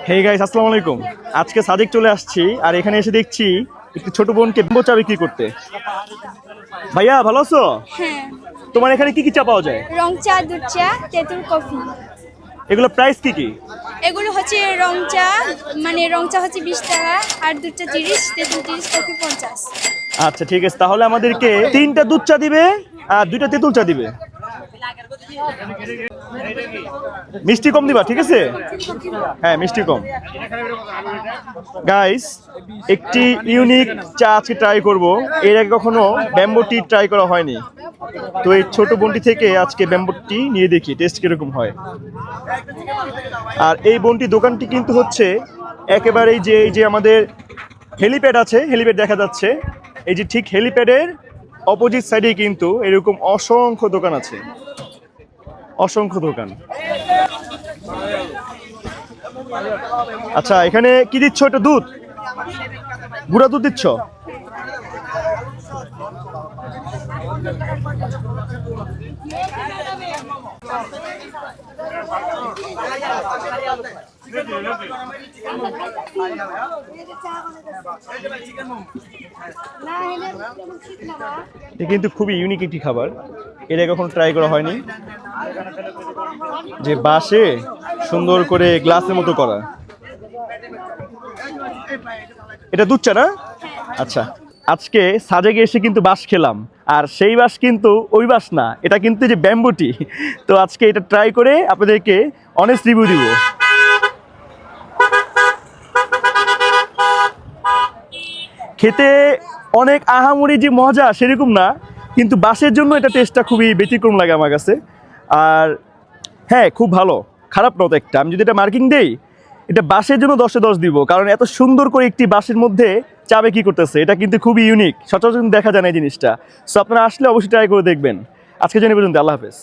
Hey guys, আসসালামু আলাইকুম। আজকে সাজেক চলে আসছি আর এখানে এসে দেখছি একটি ছোট বোনকে বেম্বো চা বিক্রি করতে। ভাইয়া ভালো আছো? হ্যাঁ, তোমার এখানে কি কি চা পাওয়া যায়? রং চা, দুধ চা, তেঁতুল কফি। এগুলো প্রাইস কি কি? এগুলো হচ্ছে রং চা, মানে রং চা হচ্ছে 20 টাকা, আর দুধ চা 30, তেঁতুল 30, কফি 50। আচ্ছা ঠিক আছে, তাহলে আমাদেরকে 3টা দুধ চা দিবে আর 2টা তেঁতুল চা দিবে। মিষ্টি কম দিবা, ঠিক আছে? হ্যাঁ, মিষ্টি কম। গাইস, একটি ইউনিক চা আজকে ট্রাই করব। এর আগে কখনো ব্যাম্বো টি ট্রাই করা হয়নি, তো এই ছোট বোনটি থেকে আজকে ব্যাম্বো টি নিয়ে দেখি টেস্ট কিরকম হয়। আর এই বোনটি দোকানটি কিন্তু হচ্ছে একেবারে এই যে আমাদের হেলিপ্যাড আছে, হেলিপ্যাড দেখা যাচ্ছে, এই যে ঠিক হেলিপ্যাডের অপোজিট সাইডে কিন্তু এরকম অসংখ্য দোকান আছে, অসংখ্য দোকান। আচ্ছা, এখানে কি দিচ্ছ? এটা দুধ, গুঁড়া দুধ দিচ্ছ? এটা কিন্তু খুবই ইউনিক একটি খাবার, এটা কখনো ট্রাই করা হয়নি। যে বাঁশে সুন্দর করে গ্লাসের মতো করা, এটা দুধ চা না? আচ্ছা, আজকে সাজেকে এসে কিন্তু বাঁশ খেলাম, আর সেই বাঁশ কিন্তু ওই বাঁশ না, এটা কিন্তু যে ব্যাম্বো টি। তো আজকে এটা ট্রাই করে আপনাদেরকে অনেস্ট রিভিউ দিব। খেতে অনেক আহামরি যে মজা সেরকম না, কিন্তু বাঁশের জন্য এটা টেস্টটা খুবই ব্যতিক্রম লাগে আমার কাছে। আর হ্যাঁ, খুব ভালো, খারাপ নয় একটা। আমি যদি এটা মার্কিং দেই, এটা বাঁশের জন্য 10-এ 10 দিব, কারণ এত সুন্দর করে একটি বাঁশের মধ্যে চা বিক্রি করতেছে, এটা কিন্তু খুবই ইউনিক, সচরাচর দেখা যায় না এই জিনিসটা। সো আপনারা আসলে অবশ্যই ট্রাই করে দেখবেন। আজকে জন্য পর্যন্ত, আল্লাহ হাফেজ।